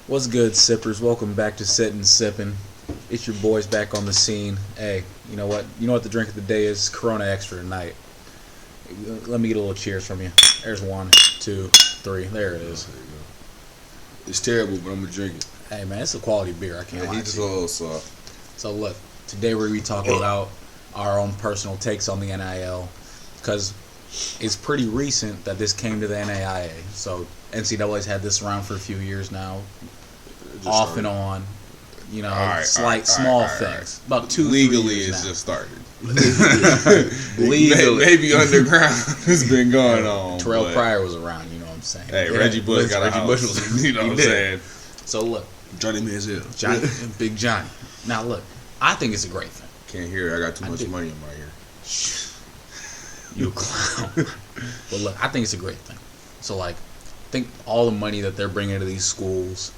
What's good, sippers? Welcome back to Sittin' Sippin'. It's your boys back on the scene. Hey, you know what? You know what the drink of the day is? Corona Extra tonight. Let me get a little cheers from you. There's 1, 2, 3. There it is. It's terrible, but I'm gonna drink it. Hey man, it's a quality beer. I can't lie He to just you. a little soft. So look, today we're gonna be talking about our own personal takes on the NIL because it's pretty recent that this came to the NAIA. So NCAA's had this around for a few years now, off and on. You know, small things. About 2 legally, 3 years it's now. just started. Legally, maybe underground has been going on. Terrell Pryor was around. You know what I'm saying? Hey, Reggie Bush got a house. Bush was, you know what I'm saying? So look, Johnny Manziel, Big Johnny. Now look, I think it's a great thing. Can't hear it. I got too much money in my ear. You a clown. But look, I think it's a great thing. So like, think all the money that they're bringing to these schools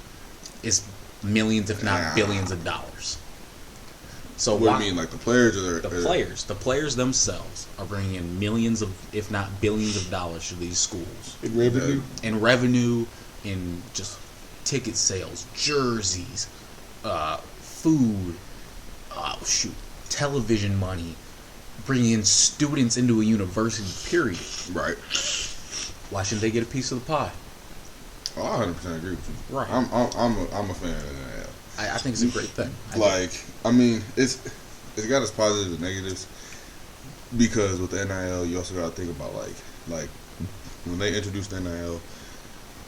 is millions, if not billions of dollars. So what do you mean, like the players or the players? The players themselves are bringing in millions of, if not billions of dollars to these schools. In revenue, in just ticket sales, jerseys, food, television money, bringing in students into a university, period. Right. Why shouldn't they get a piece of the pie? Oh, I 100% agree with you. Right. I'm a fan of that. I think it's a great thing. I mean, it's got its positives and negatives because with the NIL, you also got to think about like when they introduced the NIL,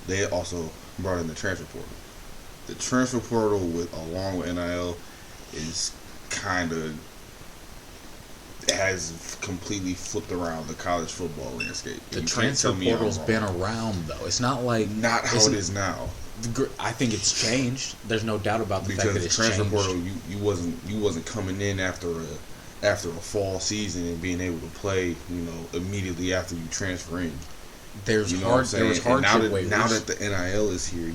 they also brought in the transfer portal. The transfer portal along with NIL is has completely flipped around the college football landscape. The transfer portal's been around though. It's not like not how it is now. I think it's changed. There's no doubt about the fact that it's transfer changed. portal, you wasn't coming in after a fall season and being able to play, immediately after you transfer in. There was hardship waivers. Now that the NIL is here,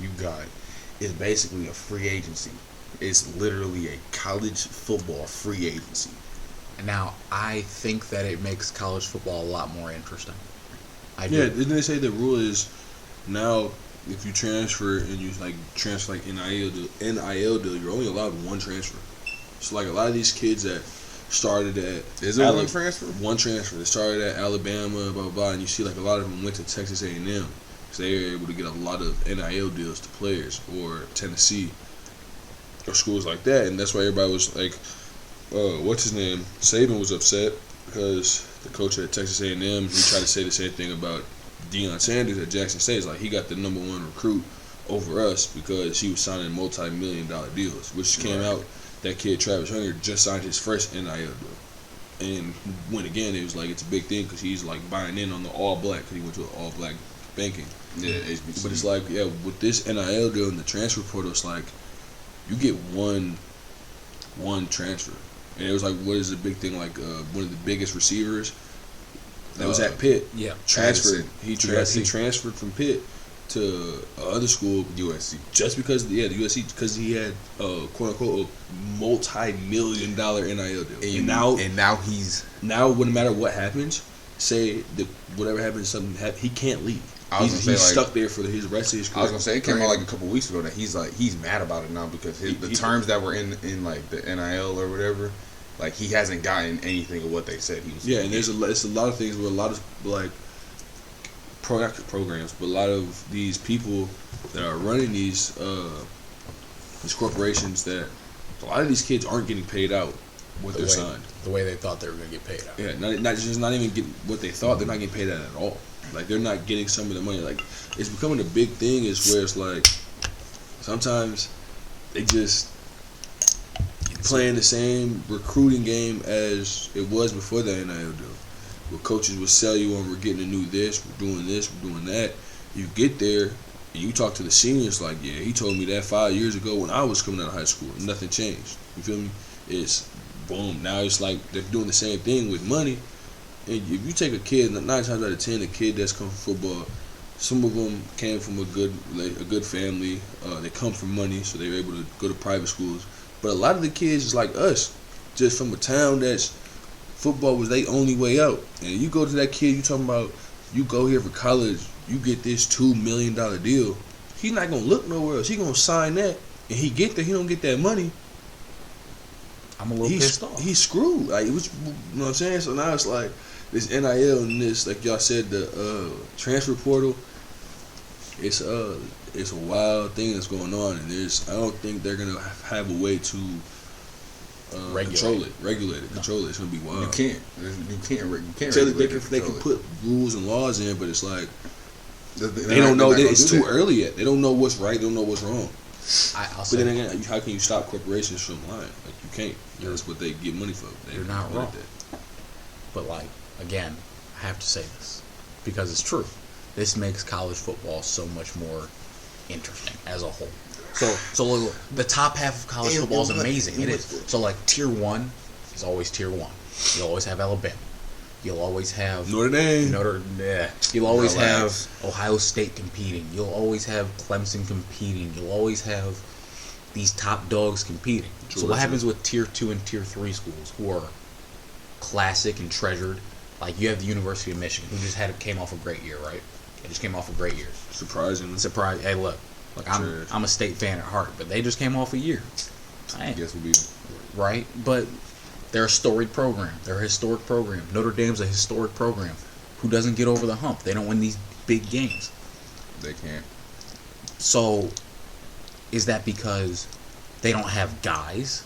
it's basically a free agency. It's literally a college football free agency. Now, I think that it makes college football a lot more interesting. Didn't they say the rule is now if you transfer and you transfer NIL deal, you're only allowed one transfer. So a lot of these kids that started at one transfer? One transfer. They started at Alabama, blah blah blah, and you see a lot of them went to Texas A&M because they were able to get a lot of NIL deals to players, or Tennessee or schools like that, and that's why everybody was like, what's his name? Saban was upset because the coach at Texas A&M, he tried to say the same thing about Deion Sanders at Jackson State. It's like he got the number one recruit over us because he was signing multi-million-dollar deals, which came out. That kid Travis Hunter just signed his first NIL deal, and when again it was it's a big thing because he's buying in on the all black because he went to an all black banking. Yeah, HBC. But it's with this NIL deal and the transfer portal, it's you get one transfer. And it was what is the big thing? One of the biggest receivers that was at Pitt. Yeah, transferred. He transferred from Pitt to other school, USC. Just because, the USC, because he had quote unquote a multi-million-dollar NIL deal. And now he's no matter what happens, say that whatever happens, he can't leave. He's stuck there for his rest of his career. I was gonna say it came out a couple weeks ago that he's mad about it now because the terms that were in the NIL or whatever, he hasn't gotten anything of what they said he was. Yeah, and it's a lot of things where a lot of programs, but a lot of these people that are running these corporations, that a lot of these kids aren't getting paid out what they're signed. The way they thought they were going to get paid out. Yeah, not even getting what they thought. They're not getting paid out at all. They're not getting some of the money. It's becoming a big thing. Is where it's sometimes they just playing the same recruiting game as it was before the NIL deal. Where coaches will sell you on, we're getting to do this, we're doing that. You get there and you talk to the seniors he told me that 5 years ago when I was coming out of high school and nothing changed. You feel me? It's boom. Now it's they're doing the same thing with money. And if you take a kid, 9 times out of 10, a kid that's come from football, some of them came from a good family. They come from money, so they were able to go to private schools. But a lot of the kids is like us, just from a town that's football was their only way out. And you go to that kid, you talking about you go here for college, you get this $2 million deal. he's not gonna look nowhere else. He gonna sign that, and he get there. He don't get that money. I'm a little pissed off. He's screwed. Like, which, you know what I'm saying? So now it's like this NIL and this, like y'all said, the transfer portal. It's a wild thing that's going on, and I don't think they're gonna have a way to control it, regulate it, control it. It's gonna be wild. You can't. So they can put rules and laws in, but it's like they don't know. It's too early yet. They don't know what's right. They don't know what's wrong. But then again, how can you stop corporations from lying? Like, you can't. That's what they get money for. You're not wrong. But like, again, I have to say this because it's true. This makes college football so much more interesting as a whole. So look, the top half of college football is amazing. It is. So like tier 1 is always tier 1. You'll always have Alabama. You'll always have Notre Dame. You'll always have Ohio State competing. You'll always have Clemson competing. You'll always have these top dogs competing. So what happens with tier 2 and tier 3 schools who are classic and treasured? Like, you have the University of Michigan, who just came off a great year, right? They just came off a great year. Surprising. Hey, look, I'm a State fan at heart, but they just came off a year. I guess we'll be right, but they're a storied program. They're a historic program. Notre Dame's a historic program. Who doesn't get over the hump? They don't win these big games. They can't. So, is that because they don't have guys?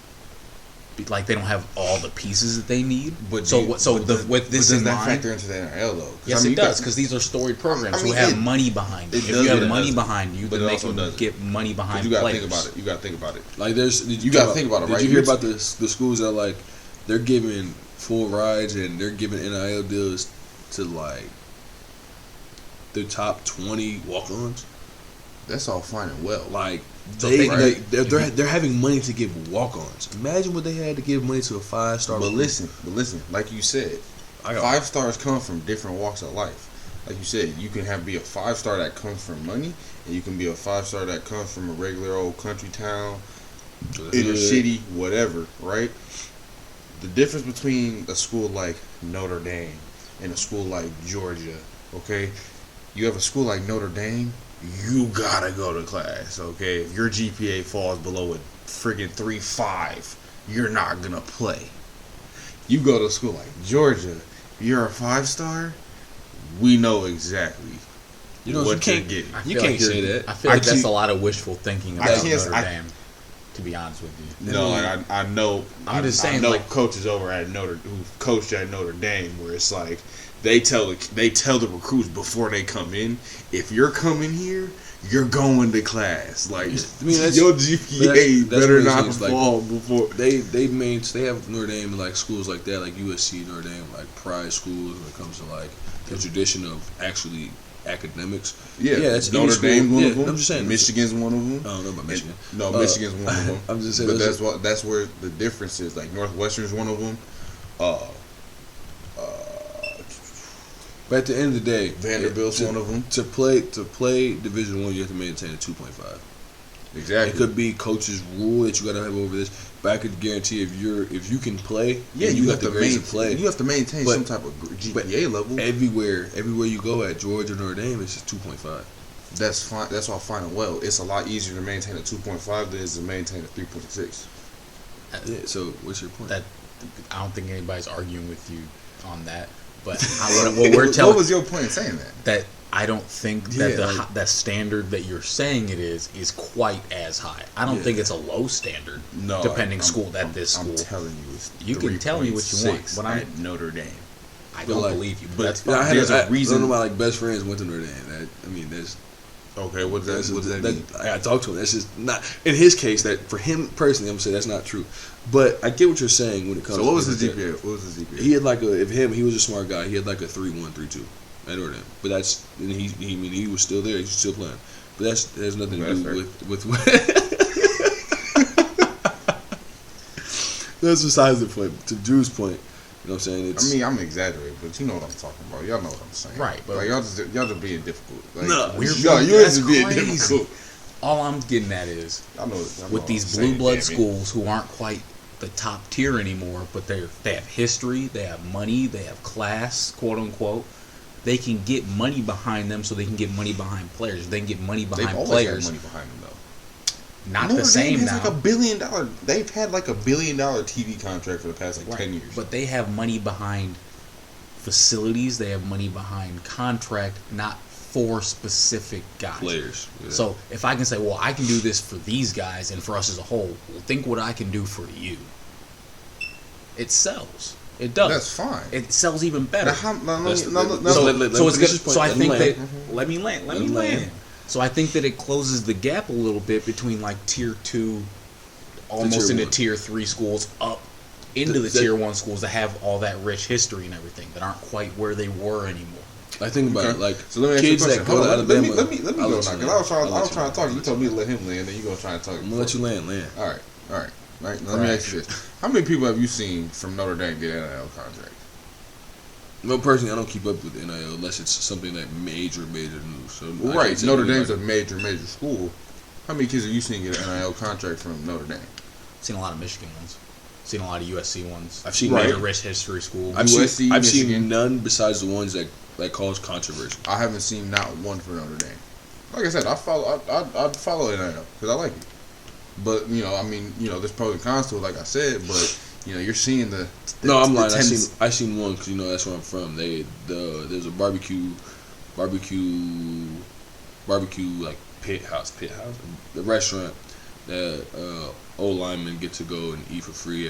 Like, they don't have all the pieces that they need? But with this in that mind, factor into the NIL though? Yes, it does, because these are storied programs who have money behind you. If you have money behind you, then they can get money behind players. You gotta think about it. Like, you gotta think about it, right? Did you hear about the schools that, like, they're giving full rides and they're giving NIL deals to, like, the top 20 walk-ons? That's all fine and well. Like, they're having money to give walk-ons. Imagine what they had to give money to a 5-star. But listen, like you said, 5 stars come from different walks of life. Like you said, you can be a 5-star that comes from money, and you can be a 5-star that comes from a regular old country town, inner city, whatever, right? The difference between a school like Notre Dame and a school like Georgia, okay? You have a school like Notre Dame, you gotta go to class, okay? If your GPA falls below a friggin' 3.5, you're not gonna play. You go to a school like Georgia, you're a 5-star, we know exactly what you're getting. You can't say that. I feel like that's a lot of wishful thinking about Notre Dame, to be honest with you. No, I know. I'm just saying, I know, like, coaches over at who coached at Notre Dame, where it's like they tell the recruits before they come in, if you're coming here, you're going to class. Like, your GPA better not fall before they have Notre Dame, like, schools like that, like USC, Notre Dame, like pride schools when it comes to, like, the tradition of actually academics. Yeah, that's Notre Dame's one of them. I'm just saying, Michigan's one of them. I don't know about Michigan. Michigan's one of them. I'm just saying, but that's where the difference is. Like, Northwestern's one of them. But at the end of the day, Vanderbilt's one of them. To play Division I, you have to maintain a 2.5. Exactly. It could be coach's rule that you got to have over this, but I could guarantee if you can play, you have to play. You have to maintain some type of GPA level. Everywhere you go at Georgia, Notre Dame, it's just 2.5. That's fine. That's all fine and well. It's a lot easier to maintain a 2.5 than it is to maintain a 3.6. Yeah. So what's your point? That I don't think anybody's arguing with you on that. But what was your point in saying that? That I don't think that that standard that you're saying it is quite as high. I don't think it's a low standard. No, depending school. I'm telling you, it's you can tell me what you want. But at Notre Dame, I don't believe you. But that's fine. There's a reason. None of my best friends went to Notre Dame. There's. Okay, what does that mean? I talked to him. That's just not in his case. That for him personally, I'm gonna say that's not true. But I get what you're saying when it comes. So what was his GPA? What was his GPA? He had he was a smart guy. He had like a 3.1, 3.2 at Notre Dame. But that's he was still there. He was still playing. But there's nothing to do with That's besides the point. To Drew's point, you know what I'm saying? I'm exaggerating, but you know what I'm talking about. Y'all know what I'm saying, right? But like, y'all just being difficult. Like, you're just being difficult. All I'm getting at is I know with these blue blood schools who aren't quite the top tier anymore, but they have history, they have money, they have class, quote unquote. they can get money behind them, so they can get money behind players. They can get money behind They've always players. had money behind them though. Not Notre the same Dame now. has like $1 billion. They've had like $1 billion TV contract for the past 10 years. But they have money behind facilities. They have money behind contract, not for specific guys. Players. Yeah. So if I can say, well, I can do this for these guys and for us as a whole, well, think what I can do for you. It sells. It does. That's fine. It sells even better. So I think that let me land. So I think that it closes the gap a little bit between like tier 2, almost into tier 3 schools up into the tier 1 schools that have all that rich history and everything that aren't quite where they were anymore. I think about it like so let me kids ask you a that question. go to Alabama. Let me go now because I was trying to talk. You told me to let him land, then you gonna try to talk. I'm gonna let you land. All right. Now, let me ask you this: how many people have you seen from Notre Dame get an NIL contract? No, personally, I don't keep up with NIL unless it's something that major news. So right, Notre Dame's a major school. How many kids have you seen get an NIL contract from Notre Dame? Seen a lot of Michigan ones. Seen a lot of USC ones. I've seen major rich history schools. I've seen none besides the ones that cause controversy. I haven't seen not one for Notre Dame. Like I said, I'd follow NIL because I like it. But there's pros and cons to it. Like I said, but you're seeing the no, I'm lying. I seen one because that's where I'm from. There's a barbecue like pit house, the restaurant that old linemen get to go and eat for free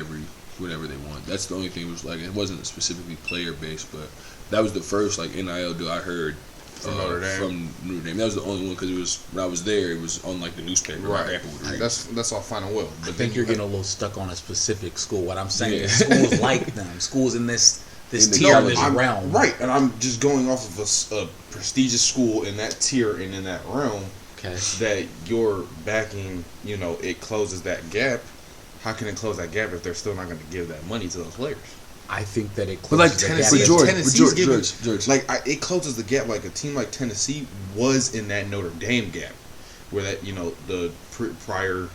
whenever they want. That's the only thing. It was like it wasn't specifically player based, but that was the first like NIL deal I heard from Notre Dame. That was the only one because it was when I was there. It was on like the newspaper. Right. My grandpa would read. That's all fine and well. But I think you're getting a little stuck on a specific school. What I'm saying is schools like them, schools in this tier, this realm. Right, and I'm just going off of a prestigious school in that tier and in that realm. Okay. That you're backing, it closes that gap. How can it close that gap if they're still not going to give that money to those players? I think that it closes but like the Tennessee, gap. Tennessee's giving, it closes the gap. Like a team like Tennessee was in that Notre Dame gap, where that the prior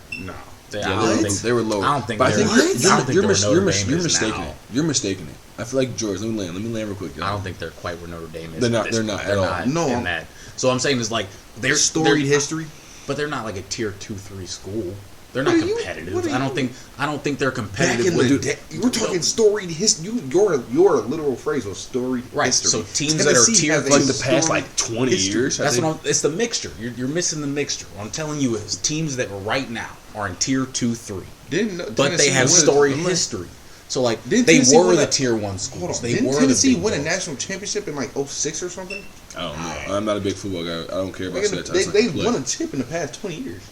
they were lower. I don't think. But I think you're mistaken. You're mistaken it. I feel like George. Let me land real quick. I don't think they're quite where Notre Dame is. They're not at all. No. In that. So I'm saying is like they're storied history, but they're not like a tier 2-3 school. They're not competitive. I don't think they're competitive. We're talking storied history. Your literal phrase was storied history. So teams that are tier like the past 20 years. That's what it's the mixture. You're missing the mixture. What I'm telling you is teams that right now are in tier 2-3, but they have storied history. So like they were the tier 1 schools. Didn't Tennessee win a national championship in like 2006 or something? I don't know. I'm not a big football guy. I don't care about that. They won a chip in the past 20 years.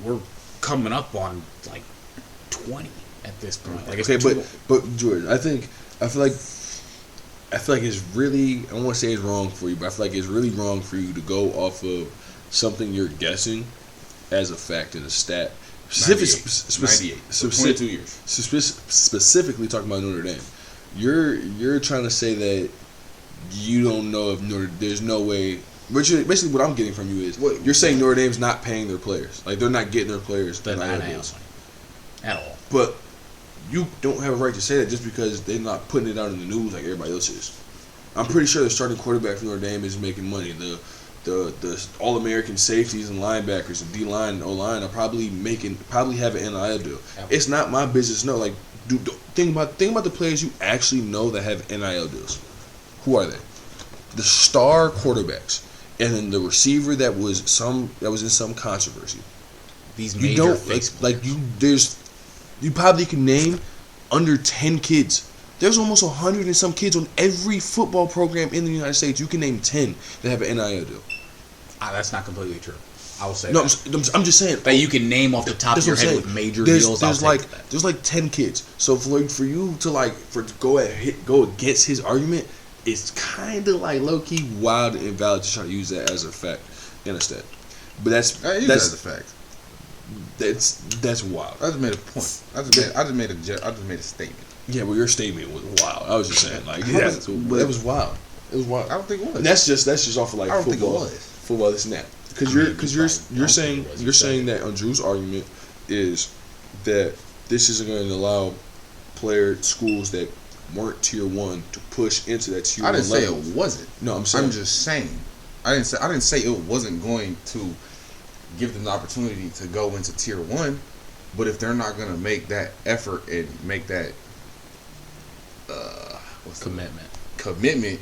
We're coming up on like 20 at this point. Like okay, but Jordan, I feel like it's really, I don't want to say it's wrong for you, but I feel like it's really wrong for you to go off of something you're guessing as a fact and a stat. 98. 22 years. Specifically talking about Notre Dame. You're trying to say that you don't know if there's no way. Basically, what I'm getting from you is you're saying Notre Dame's not paying their players, like they're not getting their players the NIL at all. But you don't have a right to say that just because they're not putting it out in the news like everybody else is. I'm pretty sure the starting quarterback for Notre Dame is making money. The All-American safeties and linebackers and D-line and O-line are probably have an NIL deal. It's not my business. No, like think about the players you actually know that have NIL deals. Who are they? The star quarterbacks. And then the receiver that was in some controversy. These major you probably can name under 10 kids. There's almost 100 and some kids on every football program in the United States. You can name 10 that have an NIL deal. That's not completely true. I will say. No, I'm just saying that you can name off the top of your head with major deals. There's like 10 kids. So for you to go against his argument. It's kind of like low-key wild and valid to try to use that as a fact in a stat. But that's as a fact. That's wild. I just made a point. I just made a statement. Yeah, well, your statement was wild. I was just saying, it was wild. It was wild. I don't think it was. And that's just off of like I don't football. think it was. Football, this and that. Because you're saying that on Drew's argument is that this isn't going to allow schools that weren't tier 1 to push into that tier 1 I didn't say level. it wasn't. No, I'm saying. I'm just saying. I didn't say it wasn't going to give them the opportunity to go into tier 1, but if they're not going to make that effort and make that commitment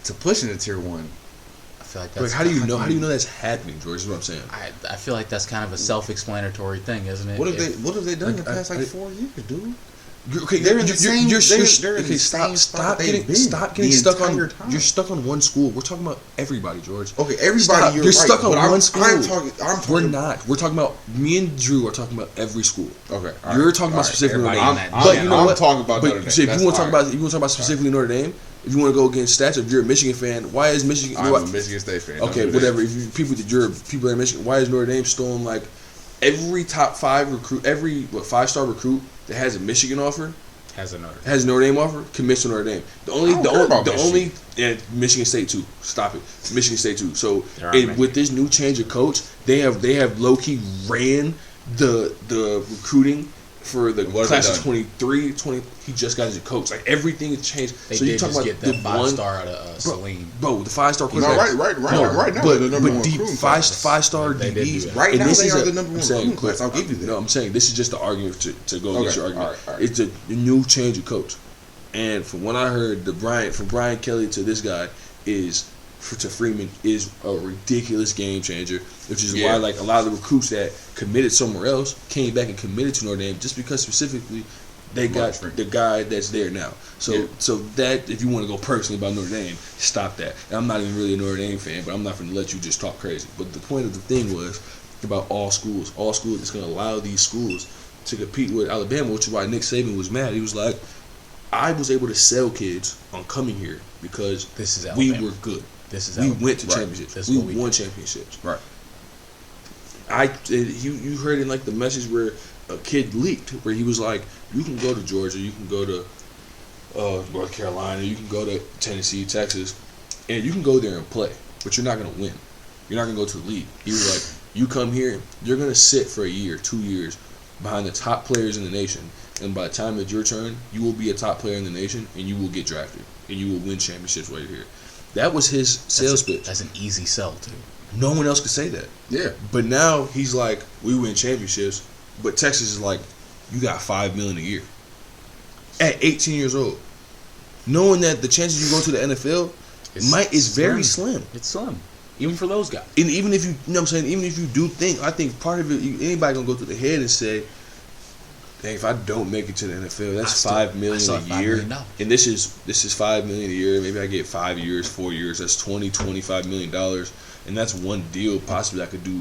to push into tier 1. I feel like that's How do you know? How do you know that's happening, George? Is what I'm saying. I feel like that's kind of a self-explanatory thing, isn't it? What have they done in the past 4 years, dude? Okay, they're in the same. Stop getting stuck on. You're stuck on one school. We're talking about everybody, George. Okay, everybody. You're stuck on one school. I'm talking. We're not. We're talking about. Me and Drew are talking about every school. Okay, you're talking about specifically Notre Dame. But you know what? I'm talking about Notre Dame. If you want to talk about specifically Notre Dame, if you want to go against stats, if you're a Michigan fan, why is Michigan? I'm a Michigan State fan. Okay, whatever. If people that are Michigan, why is Notre Dame stolen like every top 5 recruit, every 5-star recruit that has a Michigan offer? Has a Notre Dame offer? Commits to Notre Dame. The only Michigan State too. Stop it. Michigan State too. So with this new change of coach, they have low key ran the recruiting for the class of 23, 20. He just got as a coach. Like everything has changed. They did just get that 5-star out of Saline. Bro, the 5-star quarterback. Right now they're the number one recruiting class. 5-star DBs. Right now they are the number one recruiting class. I'll give you that. No, I'm saying this is just the argument to go against your argument. All right. It's a new change of coach. And from what I heard, from Brian Kelly to this guy to Freeman is a ridiculous game changer, which is why like a lot of the recruits that committed somewhere else came back and committed to Notre Dame just because specifically they got the guy that's there now. So that if you want to go personally about Notre Dame, stop that. And I'm not even really a Notre Dame fan, but I'm not going to let you just talk crazy. But the point of the thing was about all schools. All schools is going to allow these schools to compete with Alabama, which is why Nick Saban was mad. He was like, I was able to sell kids on coming here because this is we were good. We went to championships. We won championships. Right. You heard in like the message where a kid leaked where he was like, you can go to Georgia, you can go to North Carolina, you can go to Tennessee, Texas, and you can go there and play, but you're not going to win. You're not going to go to the league. He was like, you come here, you're going to sit for a year, 2 years behind the top players in the nation, and by the time it's your turn, you will be a top player in the nation, and you will get drafted, and you will win championships while you're here. That was his sales pitch. That's an easy sell, too. No one else could say that. Yeah. But now he's like, we win championships, but Texas is like, you got $5 million a year. At 18 years old. Knowing that the chances you go to the NFL is very slim. It's slim. Even for those guys. And even if you know what I'm saying, even if you do think, I think part of it, anybody gonna go through the head and say, dang, if I don't make it to the NFL, that's $5 million a year. And this is $5 million a year. Maybe I get 5 years, 4 years. That's $25 million. And that's one deal. Possibly I could do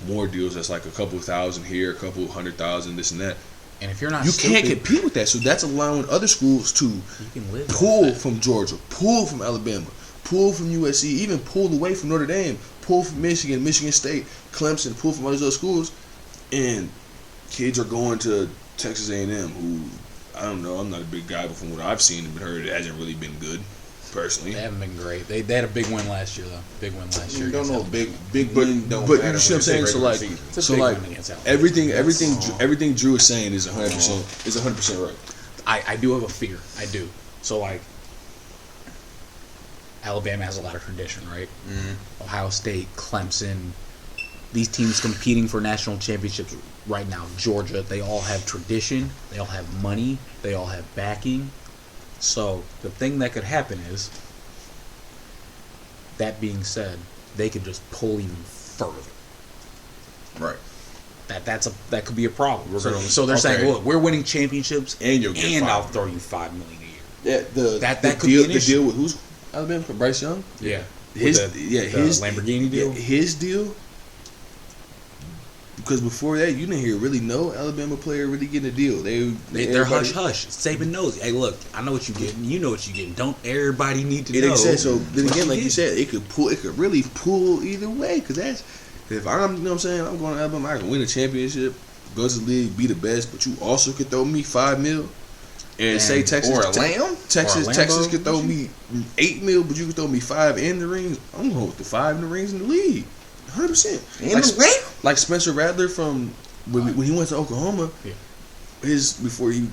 more deals. That's like a couple thousand here, a couple 100,000, this and that. And if you're not, you can't compete with that. So that's allowing other schools to pull from Georgia, pull from Alabama, pull from USC, even pull away from Notre Dame, pull from Michigan, Michigan State, Clemson, pull from all these other schools, and kids are going to Texas A&M, who, I don't know, I'm not a big guy, but from what I've seen and heard, it hasn't really been good, personally. They haven't been great. They had a big win last year, though. Big win last year. You don't know, big win don't but matter. You see what I'm saying? So like everything Drew is saying is 100% right. I do have a fear. I do. So like, Alabama has a lot of tradition, right? Mm-hmm. Ohio State, Clemson, these teams competing for national championships right now. Georgia, they all have tradition. They all have money. They all have backing. So the thing that could happen is, that being said, they could just pull even further. Right. That could be a problem. So they're saying, look, we're winning championships, and I'll throw you $5 million a year. Yeah, that could be an issue. The deal with who's Alabama? Bryce Young? Yeah. His Lamborghini deal? His deal. Because before that, you didn't hear really no Alabama player really getting a deal. They're hush hush. Saban knows. Hey, look, I know what you're getting. You know what you're getting. Don't everybody need to know? It ain't said so. Then again, like you said, it could really pull either way. Because that's if I'm, you know what I'm saying, I'm going to Alabama, I can win a championship, go to the league, be the best, but you also could throw me $5 million. And say Texas or a lamb, Texas could throw me $8 million, but you could throw me $5 in the rings. I'm going with the $5 in the rings in the league. 100%. Like Spencer Rattler from when he went to Oklahoma, before he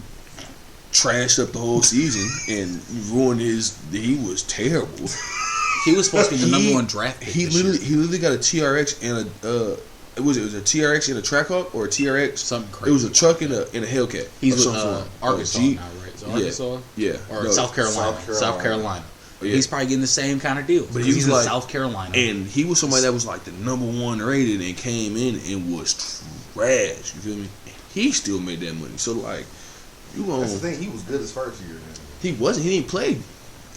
trashed up the whole season and ruined his. He was terrible. He was supposed to be the number one draft pick. He literally got a TRX and a it was a TRX and a Trackhawk or a TRX. Something crazy. It was a truck and a Hellcat. He's with Arkansas now, right? So Arkansas, yeah, or no, South Carolina. Yeah. He's probably getting the same kind of deal. But he was he's in like South Carolina, and he was somebody that was like the number one rated and came in and was trash. You feel me? He still made that money. So like, you gonna? That's the thing. He was good his first year. Man. He wasn't. He didn't play.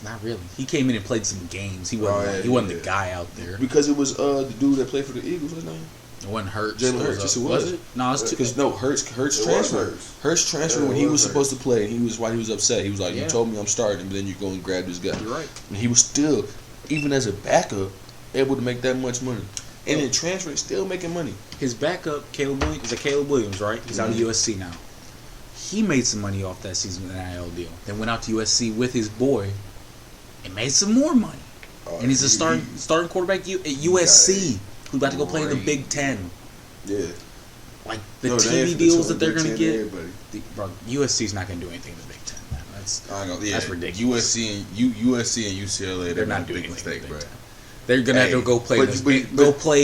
not really. He came in and played some games. He wasn't. He wasn't the guy out there. Because it was the dude that played for the Eagles. What's his name? It wasn't Hurts. Jalen Hurts. Yes, it was. it? No, it's Because no, Hurts transferred. Hurts transferred when he was supposed to play. He was upset. He was like, "You told me I'm starting, but then you go and grab this guy." You're right. And he was still, even as a backup, able to make that much money. And then transferring, still making money. His backup, Caleb Williams, right? He's out of USC now. He made some money off that season with an NIL deal. Then went out to USC with his boy and made some more money. And he's a starting quarterback at USC who's about to go play in the Big Ten. Yeah. Like the TV deals that they're going to get. Bro, USC's not going to do anything in the Big Ten, man. That's ridiculous. USC and UCLA, they're not doing big mistake, bro. They're gonna have to go play.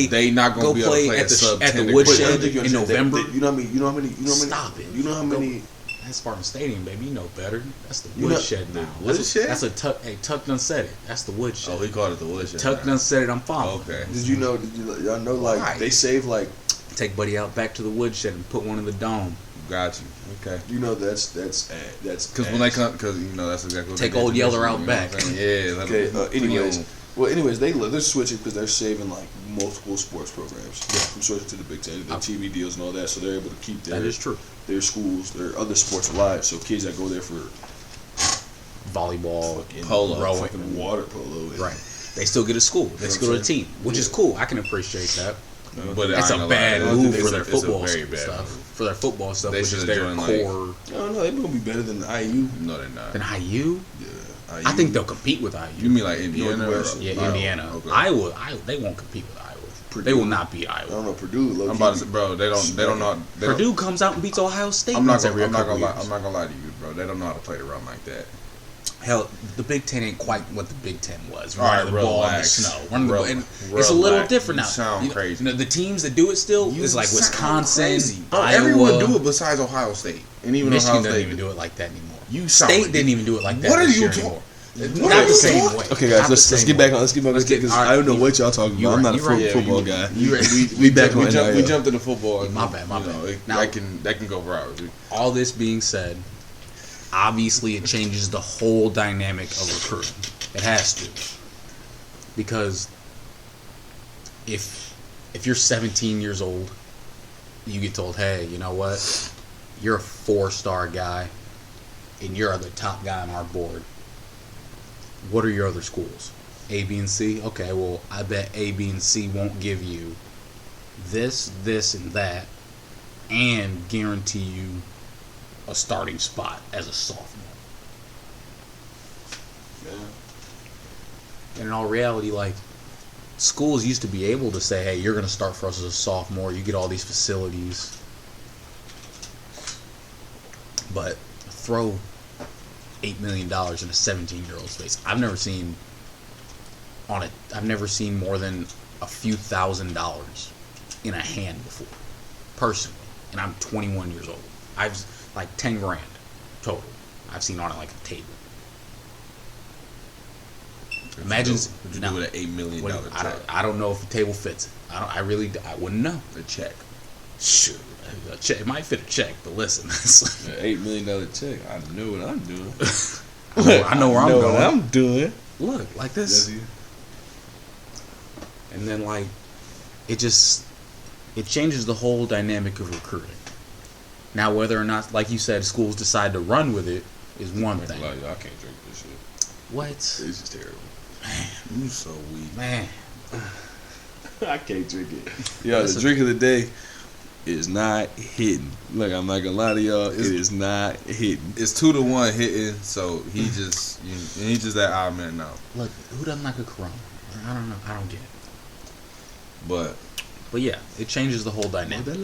They not gonna be able to play at the Woodshed in November. You know how many? Stop it. You know how many? That's Spartan Stadium, baby. You know better. That's the Woodshed now. Woodshed? That's a Tuck. Hey, Tuck done said it. That's the Woodshed. Oh, he called it the Woodshed. Tuck done said it. I'm following. Okay. Did you know? Y'all know like they save like take Buddy out back to the Woodshed and put one in the dome. Got you. Okay. You know that's because when they come that's exactly what take old Yeller out back. Yeah. Okay. Anyways, they're switching because they're saving like multiple sports programs from switching to the Big Ten, the TV deals and all that, so they're able to keep their schools, their other sports alive. So kids that go there for volleyball, polo, rowing, water polo, right? They still get a school. They still go to a team, which is cool. I can appreciate that. But it's a bad move for their football stuff. For their football stuff, they which is their core. No, they're gonna be better than IU. No, they're not. Than IU? Yeah. I think they'll compete with IU. You mean like Indiana? Indiana. Okay. Iowa, they won't compete with Iowa. Purdue. They will not beat Iowa. I don't know Purdue. I'm about to say, bro. They don't know. Purdue comes out and beats Ohio State. I'm not gonna lie to you, bro. They don't know how to play the run like that. Hell, the Big Ten ain't quite what the Big Ten was. All right, running the ball in the snow. It's a little different now. You sound crazy. The teams that do it still is like Wisconsin, Iowa. Everyone do it besides Ohio State, and even Michigan Ohio State doesn't even do it like that anymore. State didn't even do it like that. What are you talking? Not the same way. Okay, guys, let's get back on. I don't know what y'all talking about. I'm not a football guy. We back on. We jumped into football. My bad. That can go viral. All this being said, obviously it changes the whole dynamic of recruiting. It has to, because if you're 17 years old, you get told, hey, you know what? You're a 4-star guy, and you're the top guy on our board. What are your other schools? A, B, and C? Okay, well, I bet A, B, and C won't give you this, and that, and guarantee you a starting spot as a sophomore. Yeah. And in all reality, like, schools used to be able to say, hey, you're going to start for us as a sophomore. You get all these facilities. But throw $8 million in a 17-year-old's face. I've never seen more than a few $1,000s in a hand before, personally. And I'm 21 years old. I've like $10,000 total. I've seen on it like a table. Imagine what you do with an $8 million check. I don't know if the table fits it. I wouldn't know. A check. Shoot. A check. It might fit a check, but listen. $8 million check. I know what I'm doing. I know where I'm going. What I'm doing. Look, like this. And then like it changes the whole dynamic of recruiting. Now whether or not, like you said, schools decide to run with it is one thing. Like, I can't drink this shit. What? This is terrible. Man, you so weak. Man. I can't drink it. Yo, the drink of the day is not hitting. Look, I'm not gonna lie to y'all. It is not hitting. It's 2-1 hitting, so he's just that odd man now. Look, who doesn't like a Corona? I don't know. I don't get it. But But yeah, it changes the whole dynamic.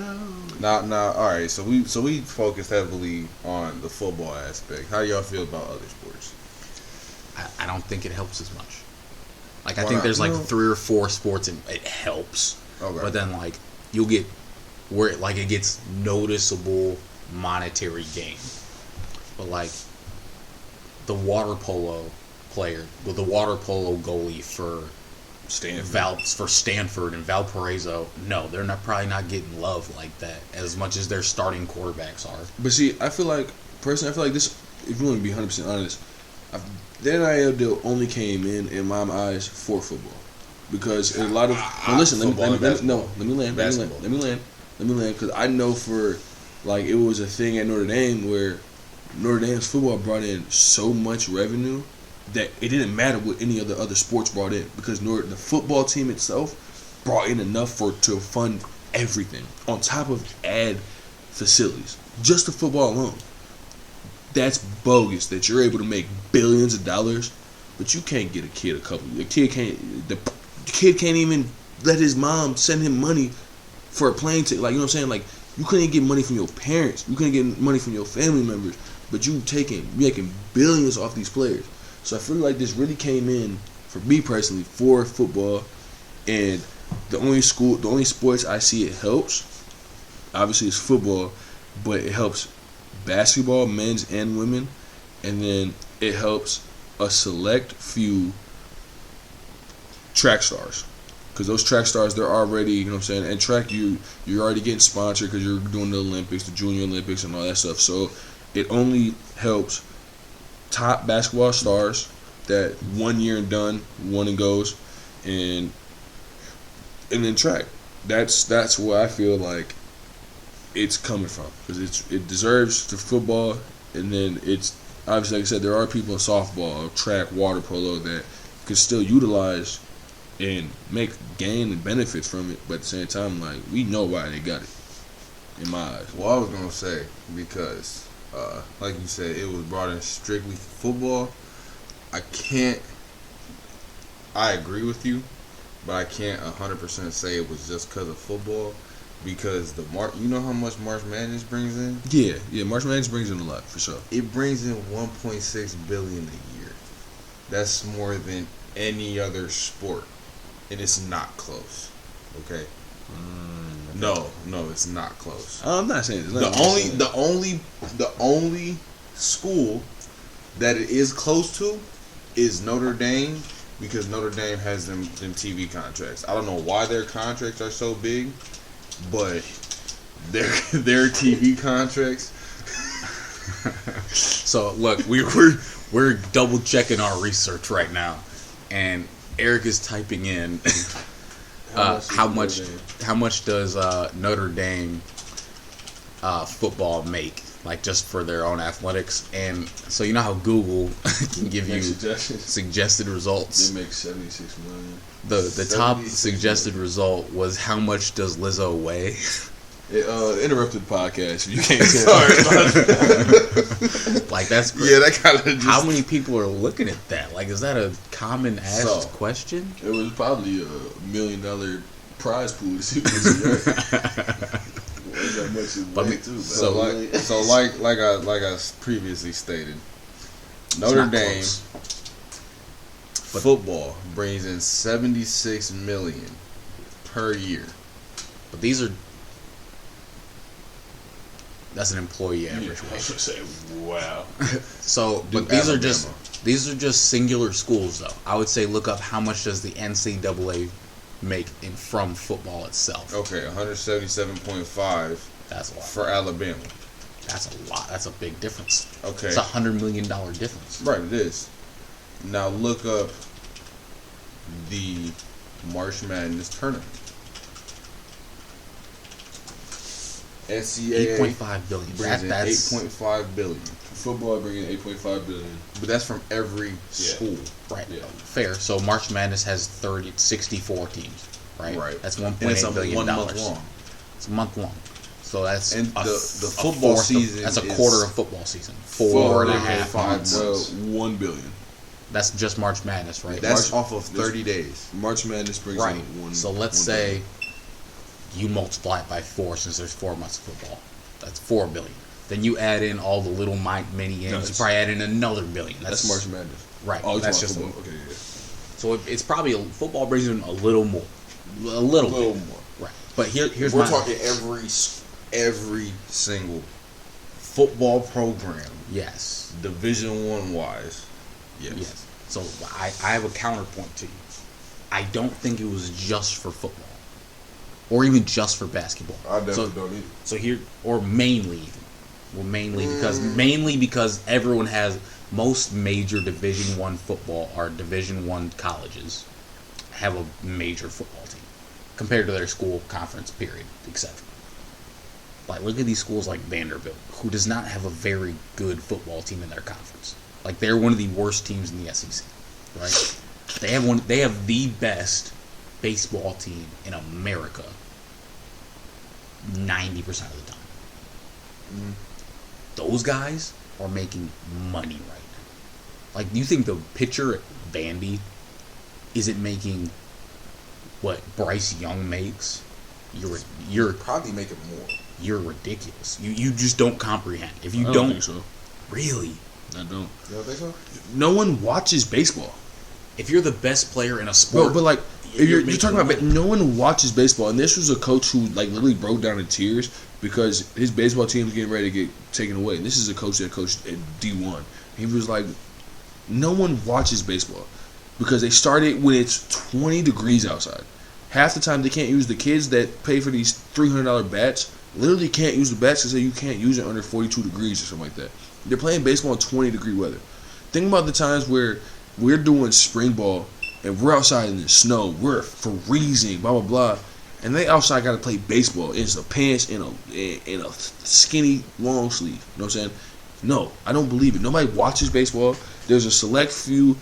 Now, all right. So we focused heavily on the football aspect. How y'all feel about other sports? I don't think it helps as much. Like, I Why think not? there's like No. 3 or 4 sports and it helps. Okay. But then like you'll get where it gets noticeable monetary gain. But like the water polo player, with the water polo goalie for Stanford and Valparaiso, no, they're probably not getting love like that as much as their starting quarterbacks are. But see, I feel like this. If you want to be 100% honest, the NIL deal only came in my eyes for football, because a lot of listen. Let me land, because I know for like it was a thing at Notre Dame where Notre Dame's football brought in so much revenue that it didn't matter what any of the other sports brought in, because the football team itself brought in enough to fund everything on top of add facilities. Just the football alone. That's bogus that you're able to make billions of dollars, but you can't get a kid the kid can't even let his mom send him money for a plane ticket. Like, you know what I'm saying? Like, you couldn't get money from your parents. You couldn't get money from your family members, but you making billions off these players. So I feel like this really came in, for me personally, for football, and the only sports I see it helps, obviously, is football, but it helps basketball, men's and women, and then it helps a select few track stars, because those track stars, they're already, you know what I'm saying, and track, you're already getting sponsored because you're doing the Olympics, the Junior Olympics, and all that stuff. So it only helps top basketball stars that 1 year and done, one and goes, and then track. That's where I feel like it's coming from, because it deserves the football, and then it's obviously, like I said, there are people in softball, track, water polo that can still utilize and make gain and benefits from it, but at the same time, like, we know why they got it, in my eyes. Well, I was gonna say, because like you said, it was brought in strictly for football. I agree with you, but I can't 100% say it was just because of football, because you know how much March Madness brings in? Yeah, March Madness brings in a lot, for sure. It brings in $1.6 billion a year. That's more than any other sport, and it's not close. Okay. No, it's not close. I'm not saying this. The only school that it is close to is Notre Dame, because Notre Dame has them TV contracts. I don't know why their contracts are so big, but their TV contracts. So look, we're double checking our research right now, and Eric is typing in how much does Notre Dame football make, like, just for their own athletics. And so you know how Google can give you suggested results. They make $76 million. The top suggested result was, how much does Lizzo weigh? It interrupted the podcast. You can't tell. Like, that's Yeah, that kind of. How many people are looking at that? Like, is that a common asked question? It was probably $1 million prize pool to see what's that much is But way too. So like I previously stated, Notre Dame football brings in $76 million per year. But that's an employee average wage. Wow. So, but these are just singular schools, though. I would say look up how much does the NCAA make from football itself. Okay, 177.5. That's a lot for Alabama. That's a lot. That's a big difference. Okay, it's $100 million difference. Right, it is. Now look up the March Madness tournament. NCAA 8.5 billion. That's 8.5 billion. Football bringing 8.5 billion, but that's from every school, right? Yeah. Fair. So March Madness has 64 teams, right? Right. That's $1.8 billion. 1 month long. It's a month long. So that's the football season. That's a quarter of football season. 4.5 months. $1 billion. That's just March Madness, right? That's off of 30 days. March Madness brings right. in one. So let's say You multiply it by 4 since there's 4 months of football. That's $4 billion. Then you add in all the little mini games. You probably add in another $1 billion. That's March Madness. Right. Oh, that's just football. Okay, yeah. So it's probably football brings in a little more, a little more. Right. But here's we're talking every single football program. Yes. Division I wise. Yes. So I have a counterpoint to you. I don't think it was just for football, or even just for basketball. I definitely don't either. So here, or mainly even. Well, mainly because everyone has, most major Division I football or Division I colleges have a major football team compared to their school conference period, etc. Like, look at these schools like Vanderbilt, who does not have a very good football team in their conference. Like, they're one of the worst teams in the SEC, right? They have the best baseball team in America 90% of the time. Mm-hmm. Those guys are making money right now. Like, do you think the pitcher at Vandy isn't making what Bryce Young makes? You're probably making more. You're ridiculous. You just don't comprehend. If you I don't think so. Really, I don't. You don't think so? No one watches baseball. If you're the best player in a sport, but like, if you're talking about, money. no one watches baseball, and this was a coach who like literally broke down in tears because his baseball team was getting ready to get taken away. And this is a coach that coached at D1. He was like, no one watches baseball because they started when it's 20 degrees outside. Half the time they can't use the kids that pay for these $300 bats. Literally can't use the bats because you can't use it under 42 degrees or something like that. They're playing baseball in 20 degree weather. Think about the times where we're doing spring ball and we're outside in the snow, we're freezing, blah blah blah, and they outside got to play baseball in some pants and a skinny long sleeve. You know what I'm saying? No, I don't believe it. Nobody watches baseball. There's a select few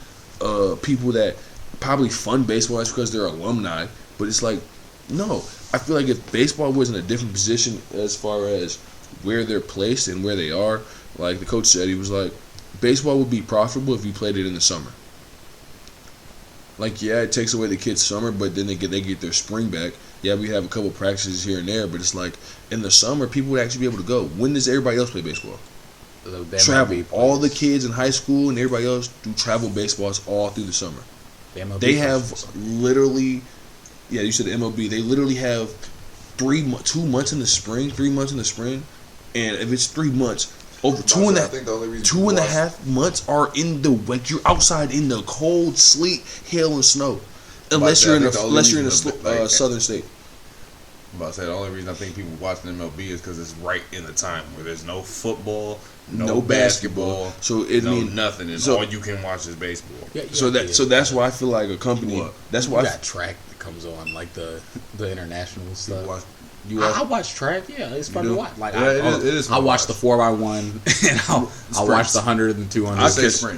people that probably fund baseball. That's because they're alumni. But it's like, no. I feel like if baseball was in a different position as far as where they're placed and where they are, like the coach said, he was like, baseball would be profitable if you played it in the summer. Like, yeah, it takes away the kids' summer, but then they get their spring back. Yeah, we have a couple practices here and there, but it's like in the summer, people would actually be able to go. When does everybody else play baseball? Travel. All the kids in high school and everybody else do travel baseballs all through the summer. They have literally, yeah, you said the MLB. They literally have 2 months in the spring, 3 months in the spring, and if it's 3 months, over two and a half months are in the like you're outside in the cold, sleet, hail, and snow, unless you're in a southern state. I'm about to say the only reason I think people watch the MLB is because it's right in the time where there's no football, no basketball, so it means nothing, and all you can watch is baseball. Yeah, so that's why I feel like a company. That's why you got track that comes on, like the international stuff. I watch track. Yeah, it's fun to watch. Like it is. I watch the 4x1 and I'll watch the 100 and 200.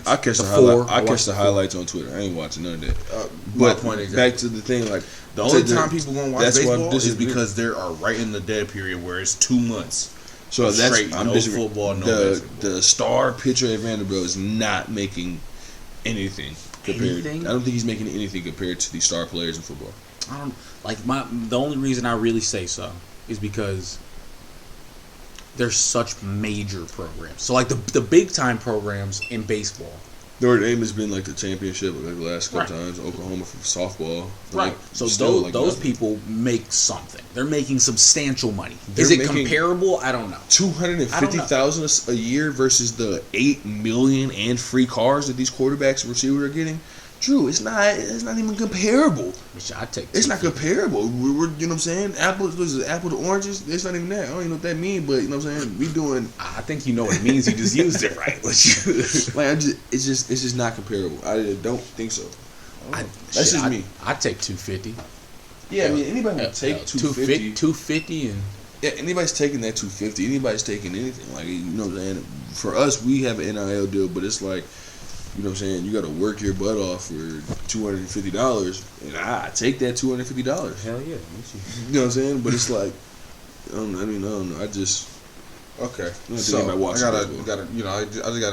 I catch the highlights on Twitter. I ain't watching none of that. But back to the thing, like the only time people gonna watch baseball is because they are right in the dead period where it's 2 months. So that's straight, no football, no basketball. The star pitcher at Vanderbilt is not making anything compared. I don't think he's making anything compared to the star players in football. I don't like the only reason I really say so is because there's such major programs. So like the big time programs in baseball. Their aim has been like the championship like the last couple times. Oklahoma for softball. Right. So those people make something. They're making substantial money. Is it comparable? I don't know. $250,000 a year versus the $8 million and free cars that these quarterbacks and receivers are getting. Drew, it's not even comparable. Which I take. It's not comparable. We're you know what I'm saying? Apple to oranges. It's not even that. I don't even know what that means, but you know what I'm saying? We doing. I think you know what it means. You just used it right. It's just not comparable. I don't think so. That's just me. I take 250. Yeah, I mean anybody would take 250. 250 and. Yeah, anybody's taking that 250. Anybody's taking anything. Like, you know what I'm saying? For us, we have an NIL deal, but it's like, you know what I'm saying? You got to work your butt off for $250, and I take that $250. Hell yeah. You know what I'm saying? But it's like, I don't know. I just okay. So I just got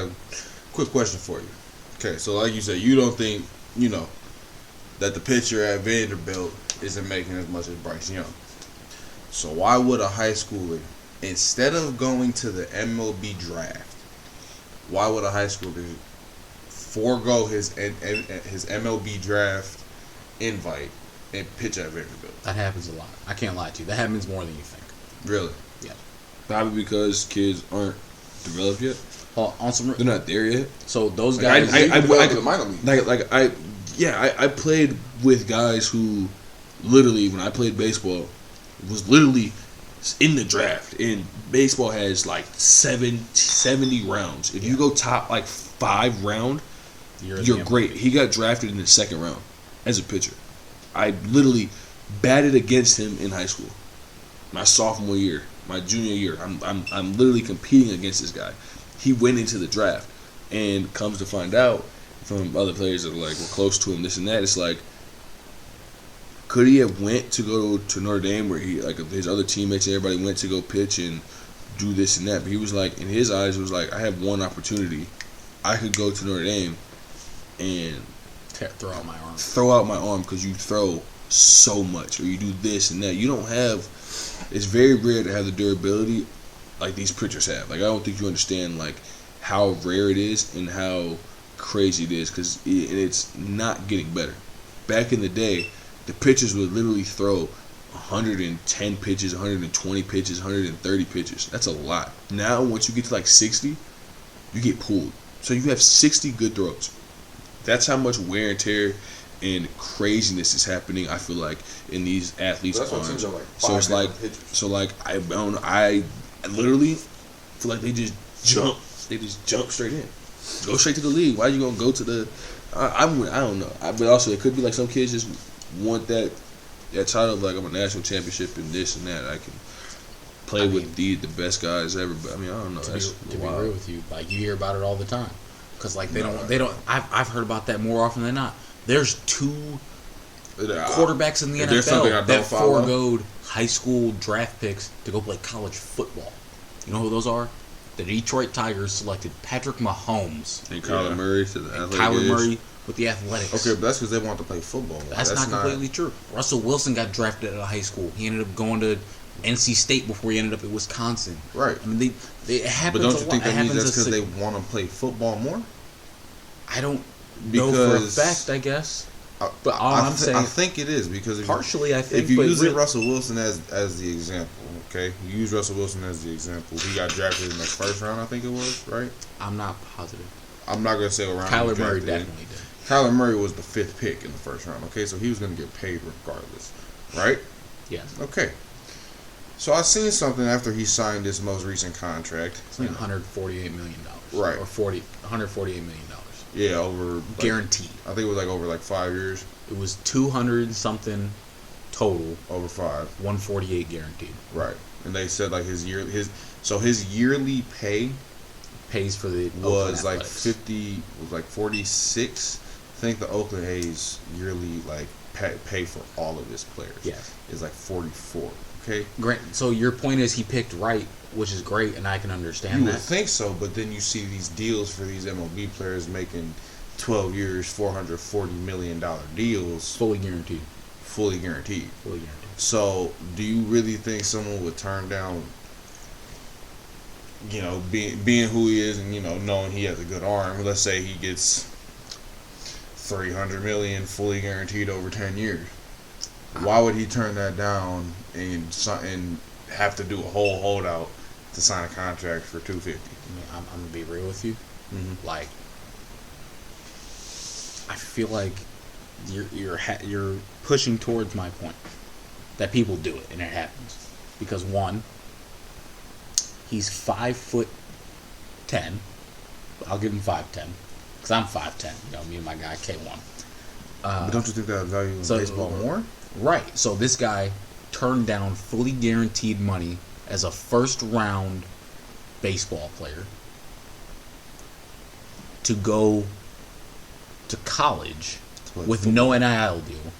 a quick question for you. Okay, so like you said, you don't think that the pitcher at Vanderbilt isn't making as much as Bryce Young. So why would a high schooler, instead of going to the MLB draft, why would a high schooler forego his MLB draft invite and pitch at Vanderbilt? That happens a lot. I can't lie to you. That happens more than you think. Really? Yeah. Probably because kids aren't developed yet. On some, They're not there yet. so those Like, guys. I played with guys who literally, when I played baseball, was literally in the draft. And baseball has like 70 rounds. If you go top like 5 round, you're great. He got drafted in the 2nd round as a pitcher. I literally batted against him in high school. My sophomore year, my junior year, I'm literally competing against this guy. He went into the draft, and comes to find out from other players that are like, were close to him, this and that. It's like, could he have went to go to Notre Dame where he, like, his other teammates and everybody went to go pitch and do this and that? But he was like, in his eyes, it was like, I have one opportunity. I could go to Notre Dame and throw out my arm. Throw out my arm because you throw so much, or you do this and that. You don't have. It's very rare to have the durability like these pitchers have. Like, I don't think you understand like how rare it is and how crazy it is, because it's not getting better. Back in the day, the pitchers would literally throw 110 pitches, 120 pitches, 130 pitches. That's a lot. Now, once you get to like 60, you get pulled. So you have 60 good throws. That's how much wear and tear and craziness is happening, I feel like, in these athletes' arms. So it's like, I don't know, I literally feel like they just jump straight in. Go straight to the league. Why are you gonna go to the? I don't know. But also, it could be like some kids just want that title of like, I'm a national championship and this and that. I can play with the best guys ever. But I mean, I don't know. To be real with you, like, you hear about it all the time, because like they don't. I've heard about that more often than not. There's 2 quarterbacks in the NFL that foregoed high school draft picks to go play college football. You know who those are? The Detroit Tigers selected Patrick Mahomes and Kyler Murray to the Athletics. Kyler Murray with the Athletics. Okay, but that's because they want to play football. That's not completely true. Russell Wilson got drafted out of high school. He ended up going to NC State before he ended up at Wisconsin. Right. I mean, it happens. But don't you think that means that's because they want to play football more? I don't know for a fact, I guess. But I'm saying, I think it is, because partially, I think. If you use Russell Wilson as the example, okay, you use Russell Wilson as the example. He got drafted in the 1st round, I think it was, right? I'm not positive. I'm not gonna say around. Kyler Murray definitely did. Kyler Murray was the 5th pick in the 1st round. Okay, so he was gonna get paid regardless, right? Yes. Okay. So I seen something after he signed this most recent contract. It's like $148 million. Right. Or $148 million. Yeah, over guaranteed. I think it was like over like 5 years. It was 200 something total. Over 5. 148 guaranteed. Right. And they said like his yearly pay pays for the was like 50, was like 46. I think the Oakland A's yearly like pay for all of his players. Yes. Is like 44. Okay. Great. So your point is he picked right, which is great, and I can understand that. You would think so, but then you see these deals for these MLB players making 12 years, $440 million deals. Fully guaranteed. Fully guaranteed. Fully guaranteed. So, do you really think someone would turn down, you know, being who he is and, you know, knowing he has a good arm? Let's say he gets $300 million fully guaranteed over 10 years. Why would he turn that down and have to do a whole holdout to sign a contract for $250? I mean, I'm gonna be real with you. Mm-hmm. Like, I feel like you're pushing towards my point that people do it and it happens because, one, he's 5'10". I'll give him 5'10" because I'm 5'10". You know, me and my guy K1. But don't you think that value in baseball more? Right. So this guy turned down fully guaranteed money as a 1st round baseball player to go to college with no NIL deal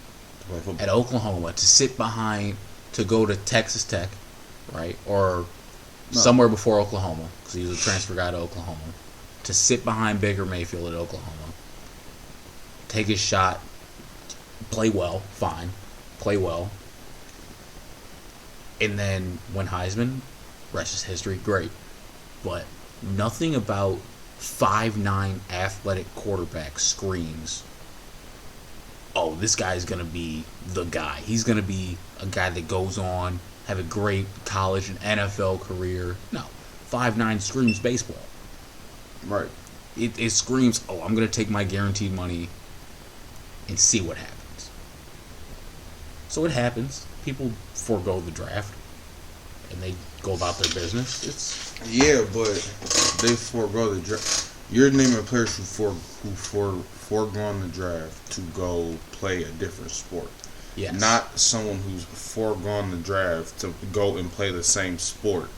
at Oklahoma, to sit behind, to go to Texas Tech, right? Or somewhere before Oklahoma, because he was a transfer guy to Oklahoma, to sit behind Baker Mayfield at Oklahoma, take his shot, play well, fine, play well, And then when Heisman, rest is history, great. But nothing about 5'9" athletic quarterback screams, oh, this guy's going to be the guy. He's going to be a guy that goes on, have a great college and NFL career. No. 5'9" screams baseball. Right. It screams, oh, I'm going to take my guaranteed money and see what happens. So it happens. People forego the draft and they go about their business. Yeah, but they forego the draft. You're naming players who foregone the draft to go play a different sport. Yes. Not someone who's foregone the draft to go and play the same sport.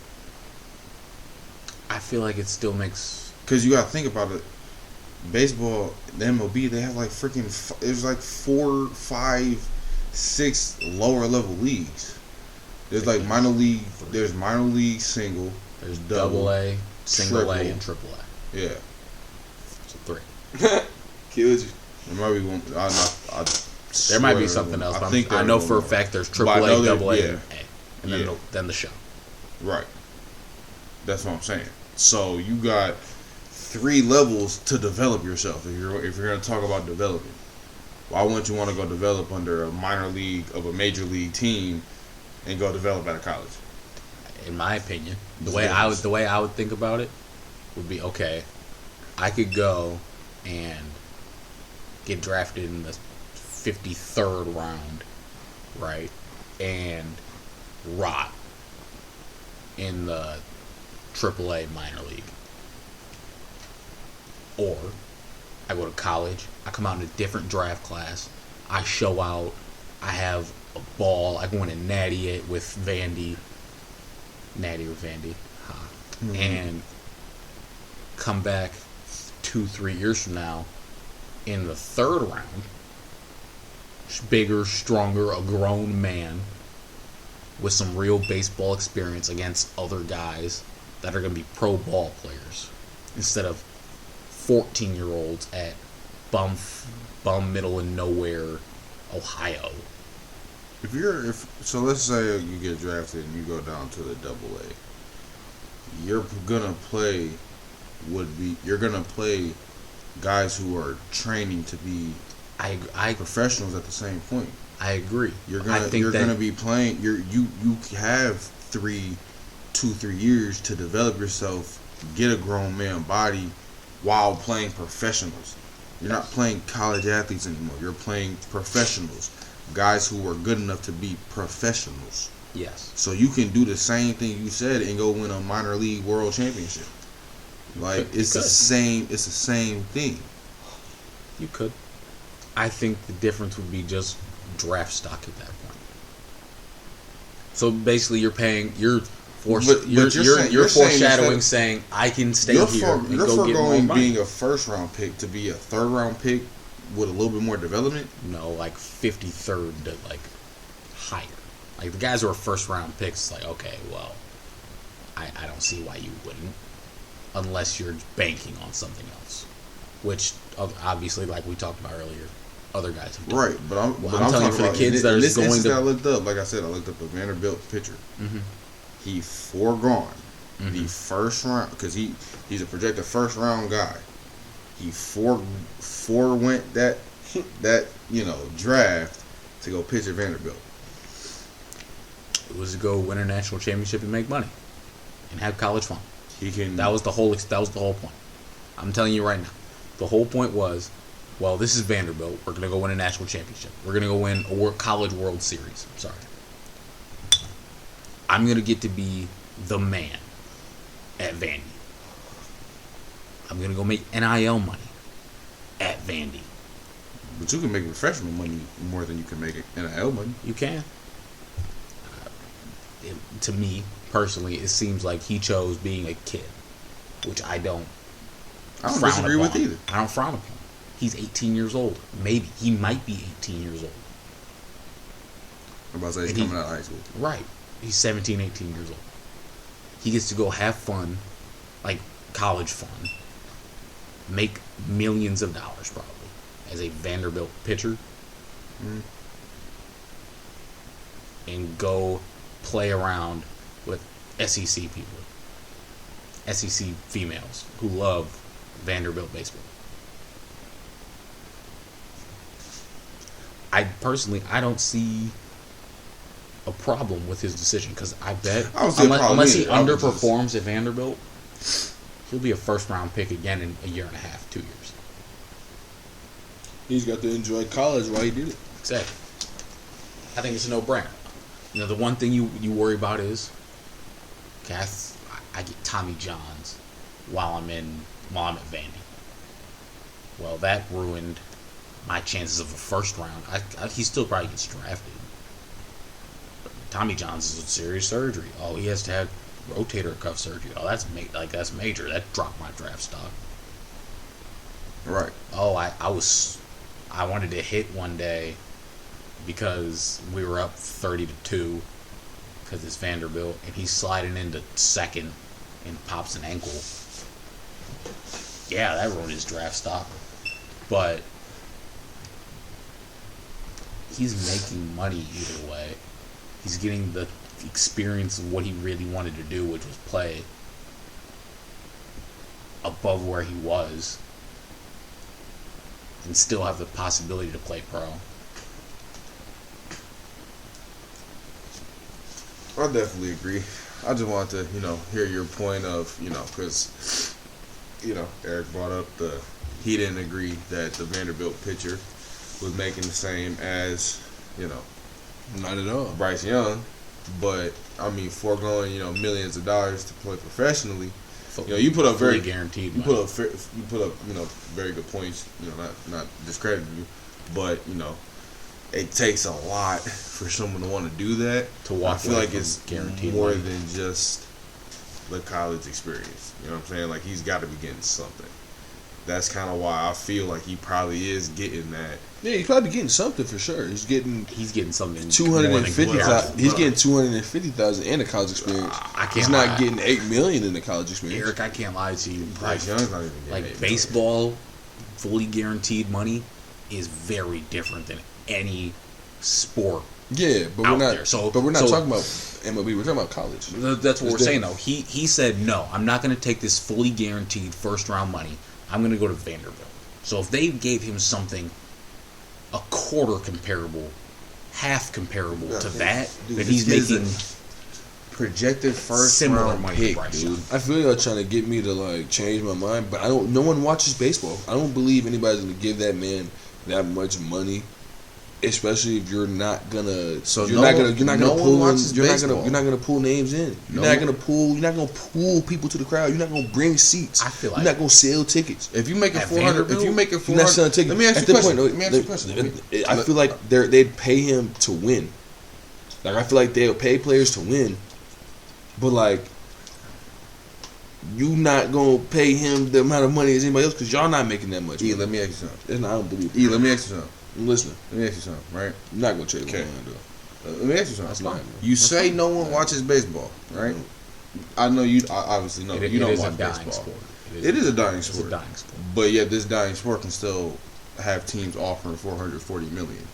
I feel like it still makes... Because you got to think about it. Baseball, the MLB, they have like freaking... There's like 4, 5, 6 lower level leagues. There's like minor league... There's minor league single. There's double A, single triple. A, and triple A. Yeah. So 3. Killed you. There might be one... There might be something else. But I know for a fact there's triple A, double A, and A. And then the show. Right. That's what I'm saying. So you got 3 levels to develop yourself. If you're going to talk about developing, why wouldn't you want to go develop under a minor league of a major league team and go develop at a college? In my opinion, the way I would think about it would be, okay, I could go and get drafted in the 53rd round, right, and rot in the AAA minor league. Or I go to college, I come out in a different draft class, I show out, I have a ball, I go in a natty with Vandy, and come back 2-3 years from now in the 3rd round, bigger, stronger, a grown man with some real baseball experience against other guys that are going to be pro ball players instead of 14-year-olds at bum middle and nowhere Ohio. So let's say you get drafted and you go down to the double A. You're gonna play guys who are training to be professionals at the same point. I agree. You're gonna be playing. You have 2-3 years to develop yourself, get a grown man body, while playing professionals. You're not playing college athletes anymore. You're playing professionals, guys who are good enough to be professionals. Yes. So you can do the same thing you said and go win a minor league world championship. Like it's the same thing. You could. I think the difference would be just draft stock at that point. So basically, you're foreshadowing saying I can stay here and go get more money. Being a first round pick to be a 3rd round pick with a little bit more development. No, like 53rd to like higher. Like the guys who are 1st round picks, like okay, well, I don't see why you wouldn't, unless you're banking on something else, which obviously, like we talked about earlier, other guys have done. Right, but I'm telling you for the kids that are just going to. I looked up, like I said, I looked up a Vanderbilt pitcher. Mm-hmm. He foregone the 1st round because he's a projected 1st round guy. He forewent that draft to go pitch at Vanderbilt. It was to go win a national championship and make money and have college fun. That was the whole point. I'm telling you right now. The whole point was, well, this is Vanderbilt. We're going to go win a national championship. We're going to go win a college World Series. Sorry. I'm going to get to be the man at Vandy. I'm going to go make NIL money at Vandy. But you can make professional money more than you can make NIL money. You can. To me, personally, it seems like he chose being a kid, which I don't disagree with either. I don't frown upon. He's 18 years old. Maybe. He might be 18 years old. I'm about to say he's coming out of high school. Right. He's 17, 18 years old. He gets to go have fun, like college fun, make millions of dollars probably as a Vanderbilt pitcher, and go play around with SEC people, SEC females who love Vanderbilt baseball. I don't see a problem with his decision because I bet unless he underperforms at Vanderbilt, he'll be a first-round pick again in a year and a half, 2 years. He's got to enjoy college while he did it. Exactly. I think it's a no-brainer. You know, the one thing you worry about is, okay, I get Tommy Johns while I'm at Vandy. Well, that ruined my chances of a first round. He still probably gets drafted. But Tommy Johns is a serious surgery. Oh, he has to have rotator cuff surgery. Oh, that's major. That dropped my draft stock. Right. Oh, I wanted to hit one day because we were up 30-2 because it's Vanderbilt, and he's sliding into second and pops an ankle. Yeah, that ruined his draft stock. But he's making money either way. He's getting the experience of what he really wanted to do, which was play above where he was and still have the possibility to play pro. I definitely agree. I just wanted to, hear your point of, because, Eric brought up he didn't agree that the Vanderbilt pitcher was making the same as, not at all, Bryce Young. But, foregoing, millions of dollars to play professionally, you put up very guaranteed. You put up, very good points. Not discrediting you, but it takes a lot for someone to want to do that. To walk I feel like it's guaranteed more money. than just the college experience. You know what I'm saying? Like, he's got to be getting something. That's kind of why I feel like he probably is getting that. Yeah, he's probably getting something for sure. He's getting something. 250,000. He's getting 250,000 and a college experience. He's not getting $8 million in the college experience. Eric, I can't lie to you. Bryce Young's not even getting like baseball, fully guaranteed money is very different than any sport. Yeah, but we're not. But we're not talking about MLB. We're talking about college. That's what we're saying, though. He said no. I'm not going to take this fully guaranteed first round money. I'm going to go to Vanderbilt. So if they gave him something a quarter comparable, half comparable to that, then he's making projected first similar round money pick, to Bryce dude. Young. I feel y'all trying to get me to change my mind, but no one watches baseball. I don't believe anybody's gonna give that man that much money, especially if you're not gonna. So you're not gonna pull in. You're not gonna pull names in. You're not gonna pull people to the crowd. You're not gonna bring seats. I feel like you're not gonna sell tickets. If you make it 400, you're not selling tickets. Let me ask you a question. I feel like they'd pay him to win. Like, I feel like they'll pay players to win, but you not gonna pay him the amount of money as anybody else because y'all not making that much. Let me ask you something. I don't believe it. Let me ask you something. I'm listening. Let me ask you something, right? I'm not gonna trade Okay. though. Let me ask you something. That's fine. You say no one watches baseball, right? I know you. I obviously know you don't watch baseball. Sport. It is a dying It's sport. a dying sport. But yet, this dying sport can still have teams offering $440 million.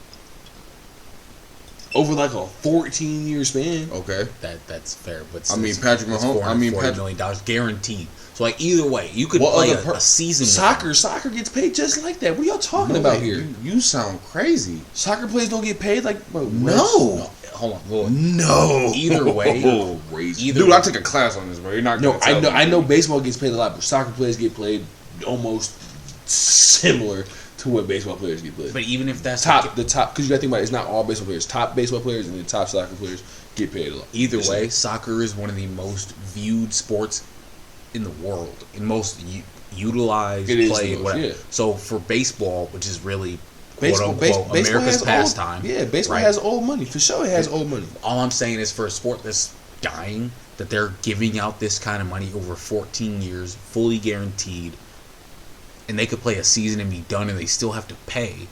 Over a 14-year span. Okay. That's fair, but Patrick Mahomes. $440 million guaranteed. So either way, you could play a season. Soccer gets paid just like that. What are y'all talking about here? You sound crazy. Soccer players don't get paid No. Hold on. No. Either way, dude, I took a class on this, bro. You're not. No, I know baseball gets paid a lot, but soccer players get paid almost similar to what baseball players get paid. But even if that's top, because you got to think about it, it's not all baseball players. Top baseball players and the top soccer players get paid a lot. Either way, soccer is one of the most viewed sports in the world, and most utilized, played, whatever. Yeah. So for baseball, which is really quote unquote America's pastime, baseball has old money for sure. It has old money. All I'm saying is for a sport that's dying, that they're giving out this kind of money over 14 years, fully guaranteed, and they could play a season and be done, and they still have to pay.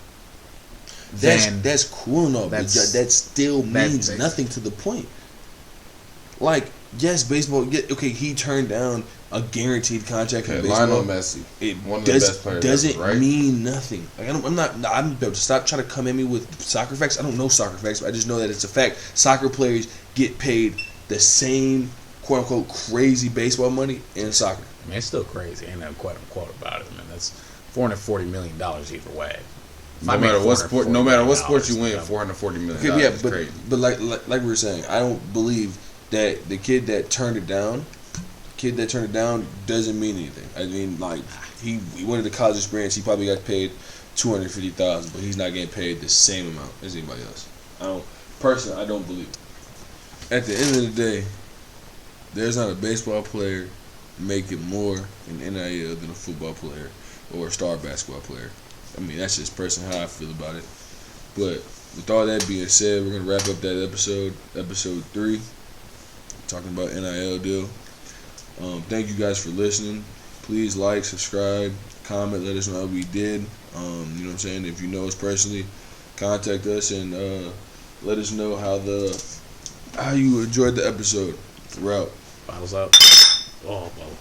That's cool and all, but that still means nothing to the point. Yes, baseball. Okay, he turned down a guaranteed contract in Okay, baseball. Lionel Messi, It one of the best players doesn't ever, right? mean nothing. Like, I'm stop trying to come at me with soccer facts. I don't know soccer facts, but I just know that it's a fact. Soccer players get paid the same quote unquote crazy baseball money in soccer. I mean, it's still crazy. Ain't nothing quote unquote about it, man. That's $440 million either way. No matter what sport, no matter what sport you win, $440 $440 million. Okay, yeah, is but crazy. like we were saying, I don't believe that the kid that turned it down doesn't mean anything. I mean, like he wanted the college experience. He probably got paid $250,000, but he's not getting paid the same amount as anybody else. I don't believe it. At the end of the day, there's not a baseball player making more in NIL than a football player or a star basketball player. I mean, that's just personally how I feel about it. But with all that being said, we're gonna wrap up that episode 3, talking about NIL deal. Thank you guys for listening. Please like, subscribe, comment, let us know how we did. You know what I'm saying? If you know us personally, contact us and let us know how you enjoyed the episode. We're out. Bottles up. Oh, well.